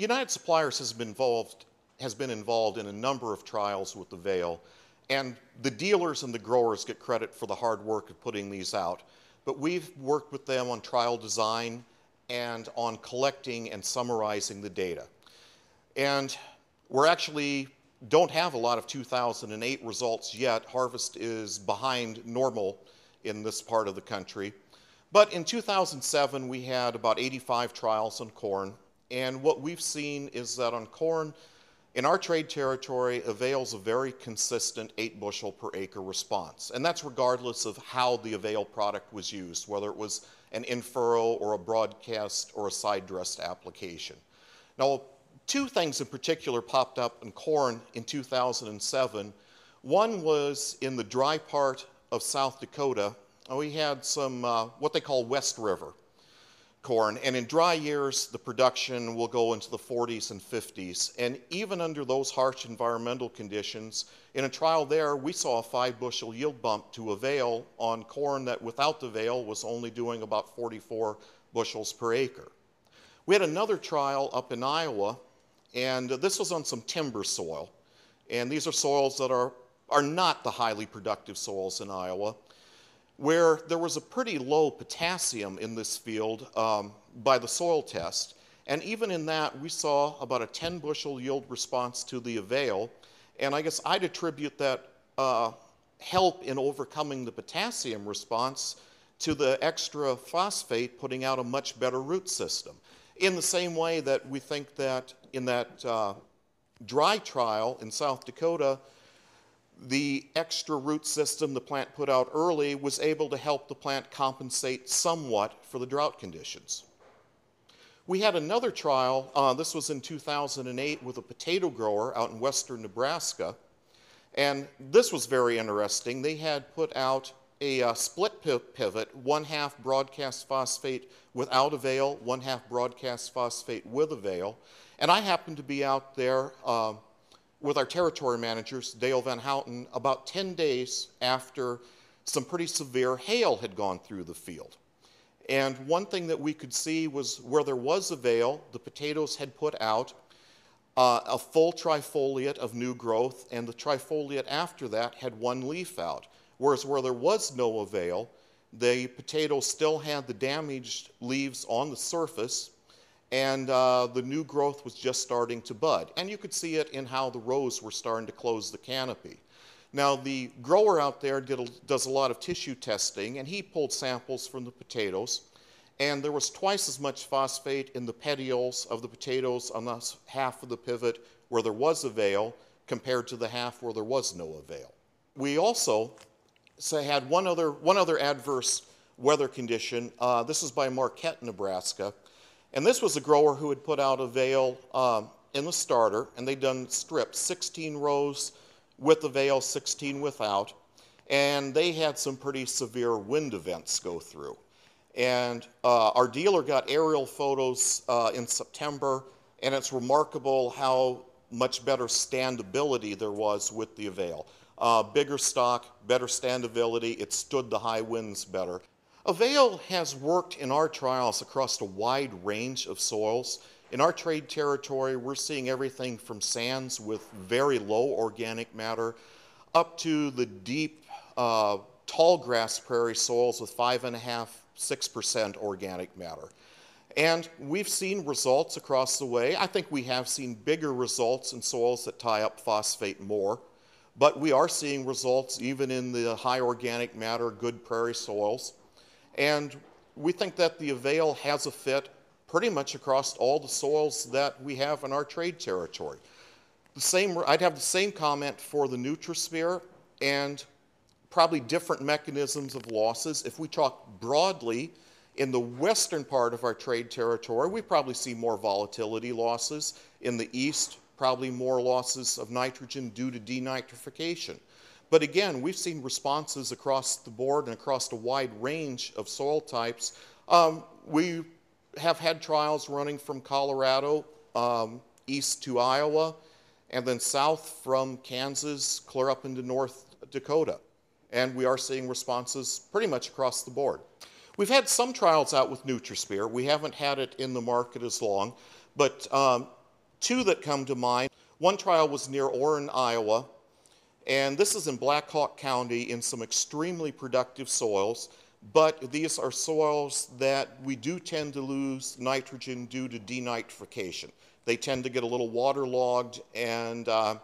United Suppliers has been involved in a number of trials with AVAIL, and the dealers and the growers get credit for the hard work of putting these out. But we've worked with them on trial design and on collecting and summarizing the data. And we're actually don't have a lot of 2008 results yet. Harvest is behind normal in this part of the country. But in 2007, we had about 85 trials on corn. And what we've seen is that on corn, in our trade territory, AVAIL's a very consistent 8 bushel per acre response. And that's regardless of how the AVAIL product was used, whether it was an in-furrow or a broadcast or a side dressed application. Now, 2 things in particular popped up in corn in 2007. One was in the dry part of South Dakota. We had some what they call West River corn, and in dry years the production will go into the 40s and 50s, and even under those harsh environmental conditions, in a trial there we saw a 5 bushel yield bump to AVAIL on corn that without the AVAIL was only doing about 44 bushels per acre. We had another trial up in Iowa, and this was on some timber soil, and these are soils that are not the highly productive soils in Iowa, where there was a pretty low potassium in this field by the soil test. And even in that, we saw about a 10 bushel yield response to the AVAIL. And I guess I'd attribute that help in overcoming the potassium response to the extra phosphate putting out a much better root system. In the same way that we think that in that dry trial in South Dakota, the extra root system the plant put out early was able to help the plant compensate somewhat for the drought conditions. We had another trial, this was in 2008 with a potato grower out in western Nebraska, and this was very interesting. They had put out a split pivot, 1/2 broadcast phosphate without AVAIL, 1/2 broadcast phosphate with AVAIL, and I happened to be out there with our territory managers, Dale Van Houten, about 10 days after some pretty severe hail had gone through the field. And one thing that we could see was where there was AVAIL, the potatoes had put out a full trifoliate of new growth, and the trifoliate after that had 1 leaf out. Whereas where there was no AVAIL, the potatoes still had the damaged leaves on the surface, and the new growth was just starting to bud. And you could see it in how the rows were starting to close the canopy. Now, the grower out there does a lot of tissue testing, and he pulled samples from the potatoes, and there was twice as much phosphate in the petioles of the potatoes on the half of the pivot where there was AVAIL compared to the half where there was no AVAIL. We also had one other adverse weather condition. This is by Marquette, Nebraska. And this was a grower who had put out AVAIL in the starter, and they'd done strips, 16 rows with AVAIL, 16 without, and they had some pretty severe wind events go through. And our dealer got aerial photos in September, and it's remarkable how much better standability there was with the AVAIL. Bigger stock, better standability, it stood the high winds better. AVAIL has worked in our trials across a wide range of soils. In our trade territory, we're seeing everything from sands with very low organic matter up to the deep, tall grass prairie soils with 5.5–6% 6% organic matter. And we've seen results across the way. I think we have seen bigger results in soils that tie up phosphate more, but we are seeing results even in the high organic matter, good prairie soils. And we think that the AVAIL has a fit pretty much across all the soils that we have in our trade territory. I'd have the same comment for the NutriSphere, and probably different mechanisms of losses. If we talk broadly, in the western part of our trade territory, we probably see more volatility losses. In the east, probably more losses of nitrogen due to denitrification. But again, we've seen responses across the board and across a wide range of soil types. We have had trials running from Colorado east to Iowa, and then south from Kansas clear up into North Dakota. And we are seeing responses pretty much across the board. We've had some trials out with NutriSphere. We haven't had it in the market as long, but Two that come to mind. One trial was near Orrin, Iowa, and this is in Black Hawk County in some extremely productive soils, but these are soils that we do tend to lose nitrogen due to denitrification. They tend to get a little waterlogged, and the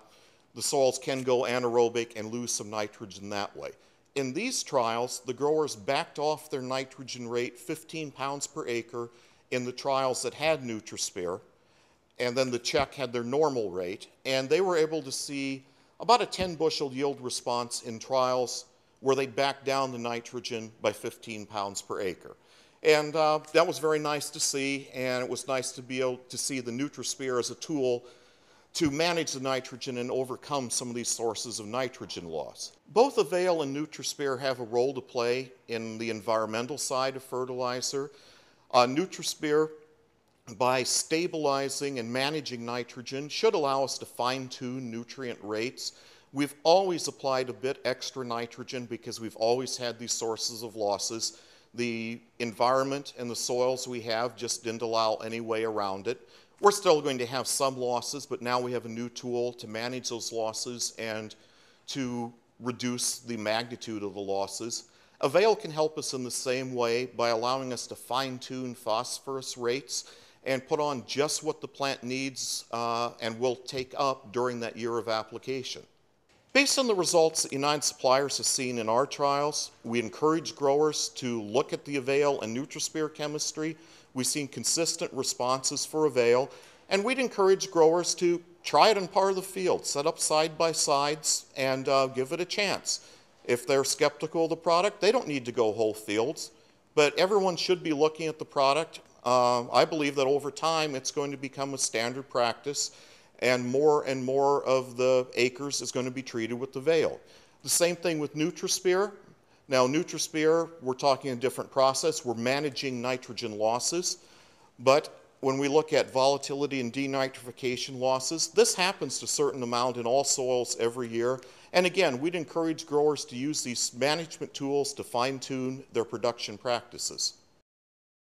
soils can go anaerobic and lose some nitrogen that way. In these trials, the growers backed off their nitrogen rate 15 pounds per acre in the trials that had NutriSphere, and then the check had their normal rate, and they were able to see about a 10 bushel yield response in trials where they backed down the nitrogen by 15 pounds per acre. And that was very nice to see, and it was nice to be able to see the NutriSphere as a tool to manage the nitrogen and overcome some of these sources of nitrogen loss. Both AVAIL and NutriSphere have a role to play in the environmental side of fertilizer. NutriSphere, by stabilizing and managing nitrogen, should allow us to fine-tune nutrient rates. We've always applied a bit extra nitrogen because we've always had these sources of losses. The environment and the soils we have just didn't allow any way around it. We're still going to have some losses, but now we have a new tool to manage those losses and to reduce the magnitude of the losses. AVAIL can help us in the same way by allowing us to fine-tune phosphorus rates and put on just what the plant needs and will take up during that year of application. Based on the results that United Suppliers has seen in our trials, we encourage growers to look at the AVAIL and NutriSphere chemistry. We've seen consistent responses for AVAIL, and we'd encourage growers to try it in part of the field, set up side-by-sides, and give it a chance. If they're skeptical of the product, they don't need to go whole fields, but everyone should be looking at the product. I believe that over time it's going to become a standard practice, and more of the acres is going to be treated with AVAIL. The same thing with NutriSphere. Now NutriSphere, we're talking a different process. We're managing nitrogen losses, but when we look at volatility and denitrification losses, this happens to a certain amount in all soils every year. And again, we'd encourage growers to use these management tools to fine-tune their production practices.